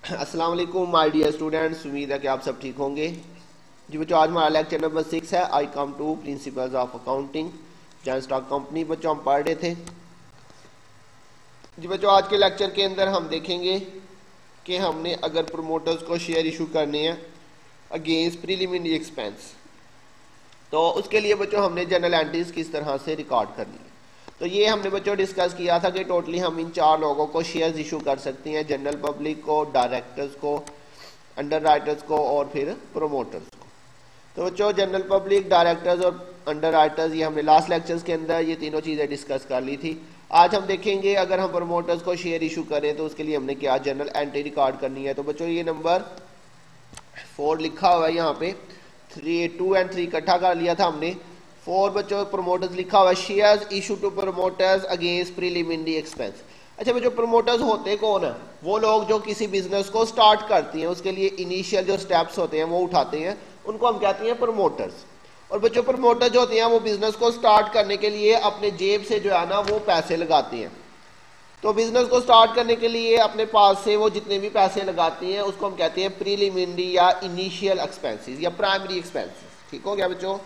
अस्सलाम वालेकुम my dear students, उम्मीद है कि आप सब ठीक होंगे। जी बच्चों, आज हमारा लेक्चर नंबर 6 है। I come to principles of accounting joint stock company. बच्चों हम पढ़ रहे थे। जी बच्चों, आज के लेक्चर के अंदर हम देखेंगे कि हमने अगर प्रमोटर्स को शेयर इशू करने हैं अगेंस्ट प्रीलिमिनरी एक्सपेंस, तो उसके लिए बच्चों हमने जनरल एंट्रीज किस तरह से रिकॉर्ड करनी है। तो ये हमने बच्चों डिस्कस किया था कि टोटली हम इन 4 लोगों को शेयर्स इशू कर सकते हैं, जनरल पब्लिक को, डायरेक्टर्स को, अंडर राइटर्स को और फिर प्रोमोटर्स को। तो बच्चों जनरल पब्लिक, डायरेक्टर्स और अंडर राइटर्स, ये हमने लास्ट लेक्चर्स के अंदर ये तीनों चीज़ें डिस्कस कर ली थी। आज हम देखेंगे अगर हम प्रोमोटर्स को शेयर इशू करें तो उसके लिए हमने क्या जनरल एंट्री रिकॉर्ड करनी है। तो बच्चों ये नंबर 4 लिखा हुआ है यहाँ पे, 2 और 3 इकट्ठा कर लिया था हमने। 4 बच्चों प्रोमोटर्स लिखा हुआ है, shares issue to promoters against preliminary expense. अच्छा बच्चों, प्रोमोटर्स होते कौन है? वो लोग जो किसी बिजनेस को स्टार्ट करती हैं, उसके लिए इनिशियल जो स्टेप्स होते हैं वो उठाते हैं, उनको हम कहते हैं प्रोमोटर्स। और बच्चों प्रोमोटर जो होते हैं वो बिजनेस को स्टार्ट करने के लिए अपने जेब से जो है ना वो पैसे लगाते हैं। तो बिजनेस को स्टार्ट करने के लिए अपने पास से वो जितने भी पैसे लगाती हैं उसको हम कहते हैं प्रीलिमिनरी या इनिशियल एक्सपेंसेस या प्राइमरी एक्सपेंसेस। ठीक हो गया बच्चों।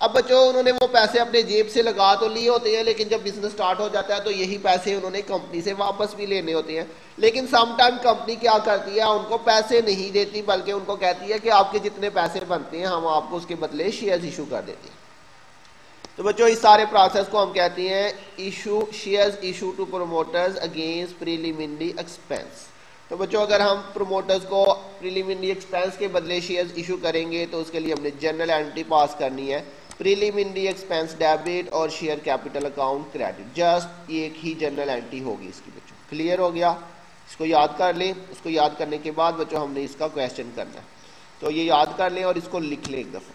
अब बच्चों उन्होंने वो पैसे अपने जेब से लगा तो लिए होते हैं, लेकिन जब बिजनेस स्टार्ट हो जाता है तो यही पैसे उन्होंने कंपनी से वापस भी लेने होते हैं। लेकिन सम टाइम कंपनी क्या करती है, उनको पैसे नहीं देती, बल्कि उनको कहती है कि आपके जितने पैसे बनते हैं हम आपको उसके बदले शेयर्स इशू कर देते हैं। तो बच्चों इस सारे प्रोसेस को हम कहते हैं issue shares issue to promoters against preliminary expense. तो बच्चों अगर हम प्रोमोटर्स को प्रीलिमिनरी एक्सपेंस के बदले शेयर्स इशू करेंगे तो उसके लिए हमने जनरल एंट्री पास करनी है, प्रीलिमिनरी एक्सपेंस डेबिट और share capital account credit. Just एक ही जनरल एंट्री होगी इसकी। बच्चों क्लियर हो गया? इसको याद कर लें। उसको याद करने के बाद बच्चों हमने इसका क्वेश्चन करना है, तो ये याद कर लें और इसको लिख लें एक दफ़ा।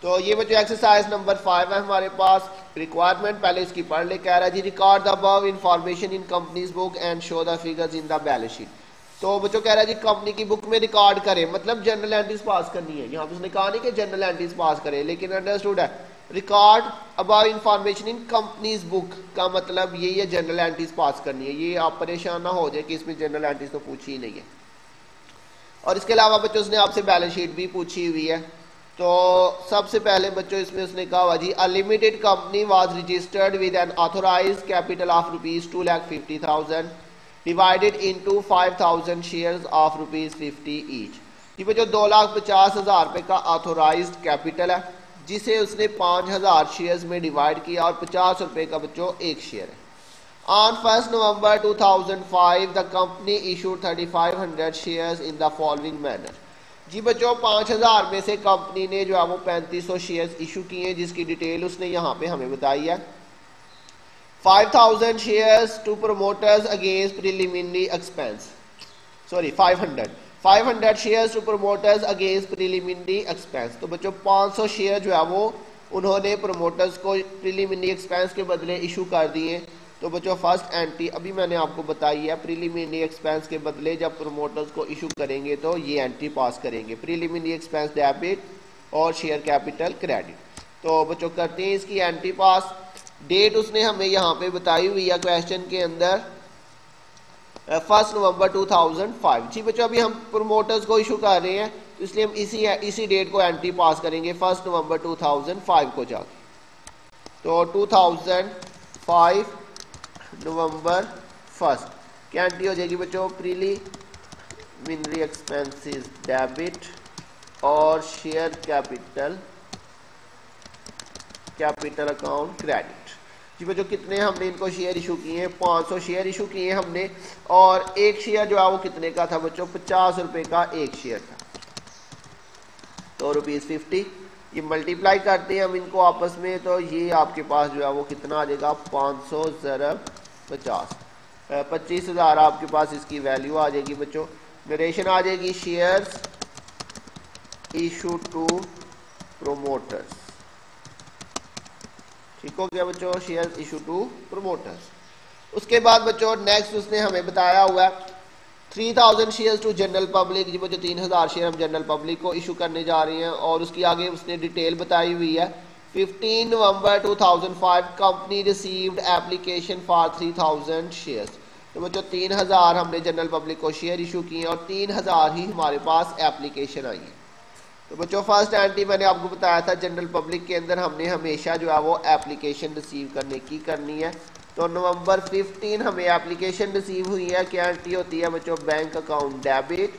तो ये बच्चों एक्सरसाइज नंबर 5 है हमारे पास। रिक्वायरमेंट पहले इसकी पढ़ ले। कह रहा है जी record the above information in companies book and show the figures in the balance sheet. तो बच्चों कह रहा है जी कंपनी की बुक में रिकॉर्ड करें, मतलब जनरल एंट्रीज पास करनी है। यहाँ पे उसने कहा नहीं कि जनरल एंट्रीज पास करें, लेकिन अंडरस्टूड है record above information in companies book का मतलब यही है जनरल एंट्रीज पास करनी है। ये आप परेशान ना हो जाए कि इसमें जनरल एंट्रीज तो पूछी ही नहीं है। और इसके अलावा बच्चों उसने आपसे बैलेंस शीट भी पूछी हुई है। तो सबसे पहले बच्चों इसमें उसने कहा हुआ जी a limited company was registered with an authorised capital of ₹2,50,000 divided into 5,000 shares of ₹50 each. जी बच्चों 2,50,000 रुपये का ऑथोराइज्ड कैपिटल है, जिसे उसने 5,000 शेयर्स में डिवाइड किया और 50 रुपये का बच्चों एक शेयर है। On 1st November 2005 the company issued 3,500 shares in the following manner। जी बच्चों 5,000 में से कंपनी ने जो है वो 3,500 शेयर्स इशू किए हैं, जिसकी डिटेल उसने यहाँ पे हमें बताई है। 5,000 shares to promoters against preliminary expense, sorry 500 shares to promoters against preliminary expense. तो बच्चों 500 शेयर जो है वो उन्होंने प्रोमोटर्स को प्रीलिमिनरी एक्सपेंस के बदले इशू कर दिए। तो बच्चों फर्स्ट एंट्री अभी मैंने आपको बताई है, प्रीलिमिनरी एक्सपेंस के बदले जब प्रोमोटर्स को इशू करेंगे तो ये एंट्री पास करेंगे, प्रीलिमिनरी एक्सपेंस डेबिट और शेयर कैपिटल क्रेडिट। तो बच्चों करते हैं इसकी एंट्री पास। डेट उसने हमें यहाँ पे बताई हुई है क्वेश्चन के अंदर 1 नवंबर 2005। जी बच्चों अभी हम प्रोमोटर्स को इशू कर रहे हैं तो इसलिए हम इसी डेट को एंट्री पास करेंगे 1 नवंबर 2005 को जाके। तो 2005 नवंबर 1 क्या एंट्री हो जाएगी बच्चों, प्रीलिमिनरी एक्सपेंसेस डेबिट और शेयर कैपिटल अकाउंट क्रेडिट। जी बच्चों कितने हमने इनको शेयर इशू किए हैं, 500 शेयर इशू किए हमने, और एक शेयर जो है वो कितने का था बच्चों, 50 रुपए का एक शेयर था। तो ₹50, ये मल्टीप्लाई करते हैं हम इनको आपस में, तो ये आपके पास जो है वो कितना आ जाएगा, 500 ज़रब 50, 25,000 आपके पास इसकी वैल्यू आ जाएगी बच्चों। नरेशन आ जाएगी शेयर्स इशू टू प्रोमोटर्स। ठीक हो गया बच्चों, शेयर्स इशू टू प्रोमोटर्स। उसके बाद बच्चों नेक्स्ट उसने हमें बताया हुआ है 3,000 शेयर्स टू जनरल पब्लिक। जी बच्चों 3,000 शेयर हम जनरल पब्लिक को इशू करने जा रहे हैं, और उसकी आगे उसने डिटेल बताई हुई है। 15 नवंबर 2005 company received application for 3,000 shares. तो बच्चों 3000 हमने जनरल पब्लिक को शेयर इशू किए और 3000 ही हमारे पास एप्लीकेशन आई है। तो बच्चों फर्स्ट एंट्री मैंने आपको बताया था जनरल पब्लिक के अंदर हमने हमेशा जो है वो एप्लीकेशन रिसीव करने की करनी है। तो नवंबर 15 हमें एप्लीकेशन रिसीव हुई है। क्या एंट्री होती है बच्चों? Bank account debit,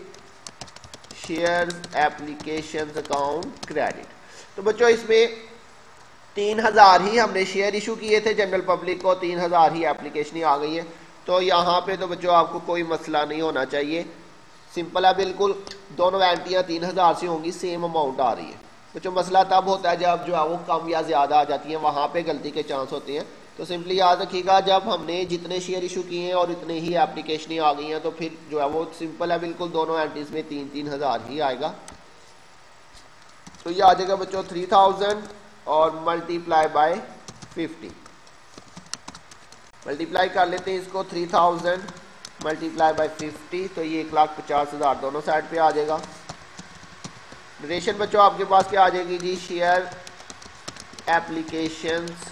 shares application account credit. तो बच्चों इसमें 3000 ही हमने शेयर इशू किए थे जनरल पब्लिक को, 3000 ही एप्लीकेशन आ गई है। तो यहाँ पे तो बच्चों आपको कोई मसला नहीं होना चाहिए, सिंपल है बिल्कुल। दोनों एंट्रियाँ 3000 से होंगी, सेम अमाउंट आ रही है। बच्चों मसला तब होता है जब जो है वो कम या ज़्यादा आ जाती है, वहाँ पे गलती के चांस होते हैं। तो सिंपली याद रखिएगा जब हमने जितने शेयर इशू किए हैं और इतने ही एप्लीकेशन आ गई हैं तो फिर जो है वो सिंपल है बिल्कुल, दोनों एंट्रीज में 3000 ही आएगा। तो ये आ जाएगा बच्चों 3000 और मल्टीप्लाई बाय 50। मल्टीप्लाई कर लेते हैं इसको, 3000 मल्टीप्लाई बाय 50, तो ये 1,50,000 दोनों साइड पे आ जाएगा। ड्यूरेशन बच्चों आपके पास क्या आ जाएगी जी? Share applications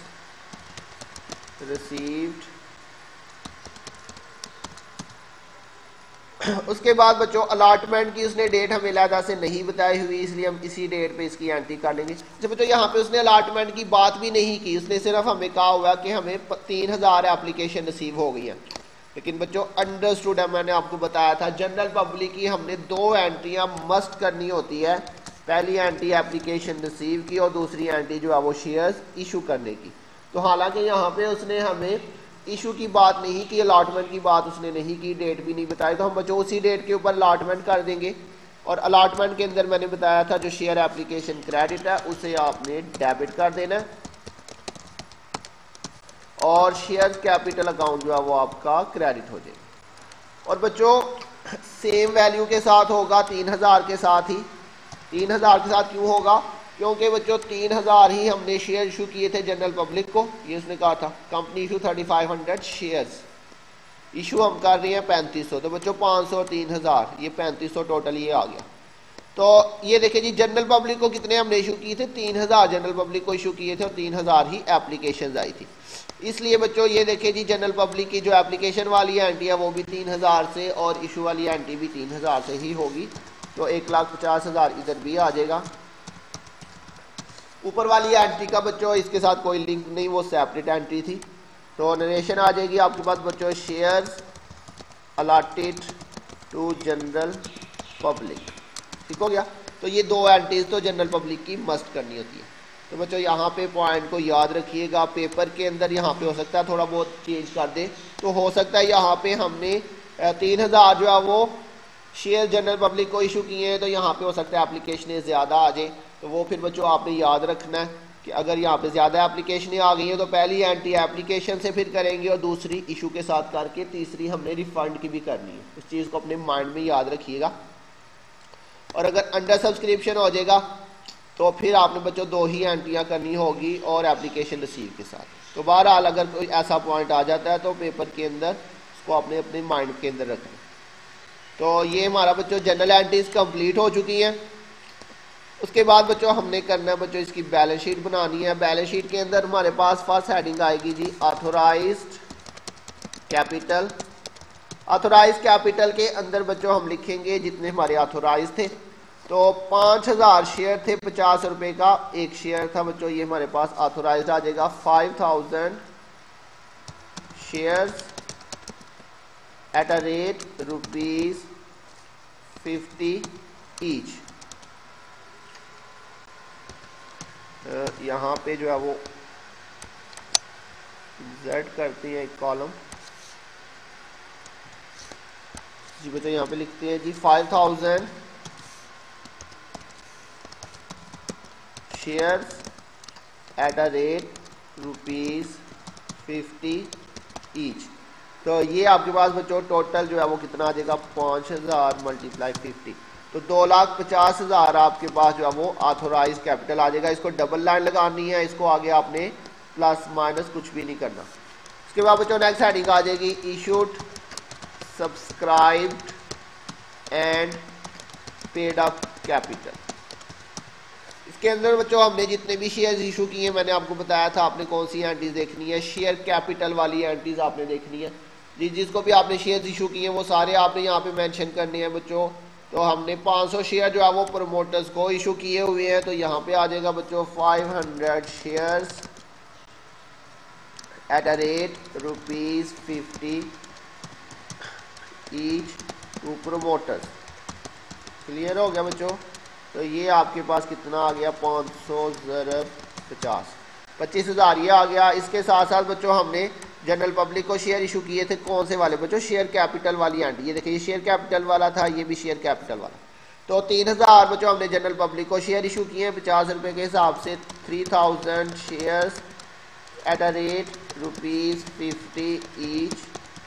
received. उसके बाद बच्चों अलॉटमेंट की उसने डेट हमें अलहदा से नहीं बताई हुई, इसलिए हम इसी डेट पे इसकी एंट्री कर लेंगे। तो बच्चों यहाँ पे उसने अलॉटमेंट की बात भी नहीं की, उसने सिर्फ हमें कहा हुआ कि हमें 3000 एप्लीकेशन रिसीव हो गई हैं। लेकिन बच्चों अंडरस्टूड है, मैंने आपको बताया था जनरल पब्लिक की हमने 2 एंट्रियाँ मस्ट करनी होती है। पहली एंट्री एप्लीकेशन रिसीव की और दूसरी एंट्री जो है वो शेयर्स इशू करने की। तो हालांकि यहाँ पे उसने हमें इशू की बात नहीं की, अलॉटमेंट की बात उसने नहीं की, डेट भी नहीं बताई, तो हम बच्चों उसी डेट के ऊपर अलॉटमेंट कर देंगे। और अलॉटमेंट के अंदर मैंने बताया था जो शेयर एप्लीकेशन क्रेडिट है उसे आपने डेबिट कर देना है और शेयर कैपिटल अकाउंट जो है वो आपका क्रेडिट हो जाएगा। और बच्चों सेम वैल्यू के साथ होगा, 3000 के साथ ही। 3000 के साथ क्यों होगा? क्योंकि बच्चों 3000 ही हमने शेयर इशू किए थे जनरल पब्लिक को, ये उसने कहा था कंपनी इशू 3500 शेयर्स, इशू हम कर रहे हैं 3500। तो बच्चों 500 और 3000 ये 3500 टोटल ये आ गया। तो ये देखिए जी जनरल पब्लिक को कितने हमने इशू किए थे? 3000 जनरल पब्लिक को इशू किए थे और 3000 ही एप्लीकेशन आई थी। इसलिए बच्चों ये देखिए जी जनरल पब्लिक की जो एप्लीकेशन वाली एंट्री है वो भी 3000 से और इशू वाली एंट्री भी 3000 से ही होगी। तो 1,50,000 इधर भी आ जाएगा। ऊपर वाली एंट्री का बच्चों इसके साथ कोई लिंक नहीं, वो सेपरेट एंट्री थी। तो नरेशन आ जाएगी आपके पास बच्चों shares allotted to general public, ठीक हो गया। तो ये 2 एंट्रीज तो जनरल पब्लिक की मस्ट करनी होती है। तो बच्चों यहाँ पे पॉइंट को याद रखिएगा, पेपर के अंदर यहाँ पे हो सकता है थोड़ा बहुत चेंज कर दे, तो हो सकता है यहाँ पे हमने 3000 जो है वो शेयर जनरल पब्लिक को इशू किए हैं, तो यहाँ पे हो सकता है एप्लीकेशन ज़्यादा आ जाए। तो वो फिर बच्चों आपने याद रखना है कि अगर यहाँ पे ज़्यादा एप्लीकेशन आ गई हैं तो पहली एंट्री एप्लीकेशन से फिर करेंगे और दूसरी इशू के साथ करके तीसरी हमने रिफंड की भी करनी है। इस चीज़ को अपने माइंड में याद रखिएगा। और अगर अंडर सब्सक्रिप्शन हो जाएगा तो फिर आपने बच्चों 2 ही एंट्रियाँ करनी होगी और एप्लीकेशन रिसीव के साथ। तो बहरहाल अगर कोई ऐसा पॉइंट आ जाता है तो पेपर के अंदर उसको आपने अपने माइंड के अंदर रखना। तो ये हमारा बच्चों जनरल एंट्रीज कंप्लीट हो चुकी हैं। उसके बाद बच्चों हमने करना है बच्चों इसकी बैलेंस शीट बनानी है। बैलेंस शीट के अंदर हमारे पास फर्स्ट हेडिंग आएगी जी ऑथोराइज्ड कैपिटल। ऑथोराइज्ड कैपिटल के अंदर बच्चों हम लिखेंगे जितने हमारे ऑथोराइज थे। तो 5000 शेयर थे, 50 रुपए का एक शेयर था बच्चों, ये हमारे पास ऑथोराइज्ड आ जाएगा। 5000 shares at a rate ₹50 each. यहाँ पे जो है वो Z करते हैं एक कॉलम जी बच्चों, यहाँ पे लिखते हैं जी 5000 shares at a rate ₹50 each. तो ये आपके पास बच्चों टोटल जो है वो कितना आ जाएगा? 5000 मल्टीप्लाई 50, तो 2,50,000 आपके पास जो है वो ऑथोराइज कैपिटल आ जाएगा। इसको डबल लाइन लगानी है, इसको आगे आपने प्लस माइनस कुछ भी नहीं करना। उसके बाद बच्चों नेक्स्ट हेडिंग आ जाएगी issued subscribed and paid up capital. इसके अंदर बच्चों हमने जितने भी शेयर्स इशू किए हैं मैंने आपको बताया था आपने कौन सी एंट्रीज देखनी है, शेयर कैपिटल वाली एंट्रीज आपने देखनी है। जिसको भी आपने शेयर इशू किए वो सारे आपने यहाँ पे मेंशन करने हैं बच्चों। तो हमने 500 शेयर जो है वो प्रमोटर्स को इशू किए हुए हैं, तो यहाँ पे आ जाएगा बच्चों 500 shares at a rate ₹50 each to promoters. Clear हो गया बच्चों। तो ये आपके पास कितना आ गया, 500 ज़रब 50, 25,000 ये आ गया। इसके साथ साथ बच्चों हमने जनरल पब्लिक को शेयर इशू किए थे, कौन से वाले बच्चों, शेयर कैपिटल वाली एंट्री। ये देखिए ये शेयर कैपिटल वाला था, ये भी शेयर कैपिटल वाला। तो 3,000 बच्चों हमने जनरल पब्लिक को शेयर इशू किए हैं 50 रुपये के हिसाब से, 3000 shares at a rate ₹50 each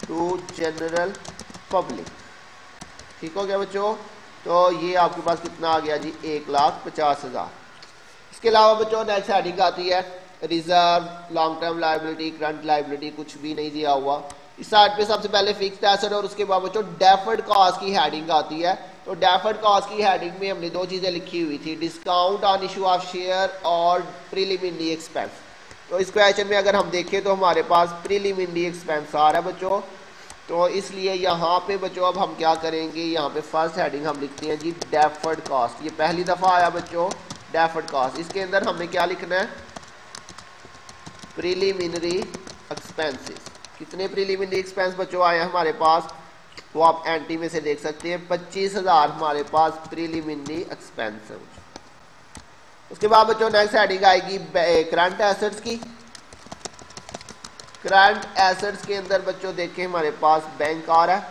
to general public. ठीक हो गया बच्चों। तो ये आपके पास कितना आ गया जी, 1,50,000। इसके अलावा बच्चों नेक्स्ट हेडिंग आती है reserve, long term liability, current liability, कुछ भी नहीं दिया हुआ। इस साइड पे सबसे पहले फिक्स्ड एसेट और उसके बाद बच्चों डेफर्ड कॉस्ट की हेडिंग आती है। तो डेफर्ड कॉस्ट की हेडिंग में हमने दो चीज़ें लिखी हुई थी, discount on issue of share और प्रीलिमिनरी एक्सपेंस। तो इस क्वेश्चन में अगर हम देखें तो हमारे पास प्रीलिमिनरी एक्सपेंस आ रहा है बच्चों। तो इसलिए यहाँ पे बच्चों अब हम क्या करेंगे, यहाँ पे फर्स्ट हेडिंग हम लिखते हैं जी डेफर्ड कॉस्ट। ये पहली दफ़ा आया बच्चों डेफर्ड कॉस्ट। इसके अंदर हमने क्या लिखना है, प्रीलिमिनरी एक्सपेंसेस। कितने प्रीलिमिनरी एक्सपेंस बच्चों आए हैं हमारे पास, वो आप एंटी में से देख सकते हैं, 25,000 हमारे पास प्रीलिमिनरी एक्सपेंस है। उसके बाद बच्चों नेक्स्ट हेडिंग आएगी करंट एसेट्स की। करंट एसेट्स के अंदर बच्चों देखें हमारे पास बैंक आ रहा है।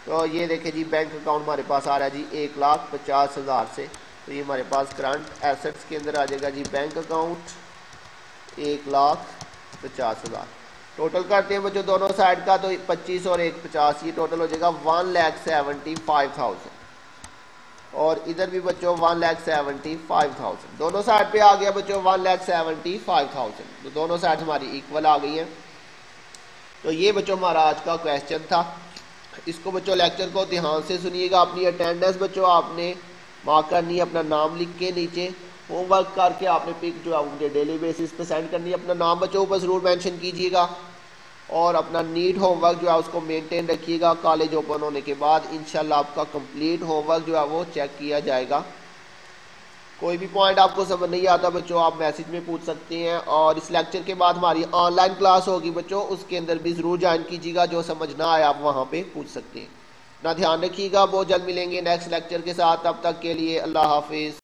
तो ये देखें जी बैंक अकाउंट हमारे पास आ रहा है जी 1,50,000 से। तो ये हमारे पास करंट एसेट्स के अंदर आ जाएगा जी बैंक अकाउंट 1,50,000। टोटल करते हैं बच्चों दोनों साइड का, तो 25 और 1,50 ये टोटल हो जाएगा 1,75,000। और इधर भी बच्चों 1,75,000। दोनों साइड पे आ गया बच्चों 1,75,000। तो दोनों साइड हमारी इक्वल आ गई हैं। तो ये बच्चों हमारा आज का क्वेश्चन था। इसको बच्चों लेक्चर को ध्यान से सुनिएगा। अपनी अटेंडेंस बच्चों आपने मार्क करनी है, अपना नाम लिख के नीचे होमवर्क करके आपने पिक जो है मुझे डेली बेसिस पे सेंड करनी है। अपना नाम बच्चों ऊपर ज़रूर मेंशन कीजिएगा और अपना नीट होमवर्क जो है उसको मेंटेन रखिएगा। कॉलेज ओपन होने के बाद इंशाल्लाह आपका कंप्लीट होमवर्क जो है वो चेक किया जाएगा। कोई भी पॉइंट आपको समझ नहीं आता बच्चों आप मैसेज में पूछ सकते हैं। और इस लेक्चर के बाद हमारी ऑनलाइन क्लास होगी बच्चों, उसके अंदर भी ज़रूर ज्वाइन कीजिएगा। जो समझ ना आए आप वहाँ पे पूछ सकते हैं। ना ध्यान रखिएगा, बहुत जल्द मिलेंगे नेक्स्ट लेक्चर के साथ। तब तक के लिए अल्लाह हाफिज़।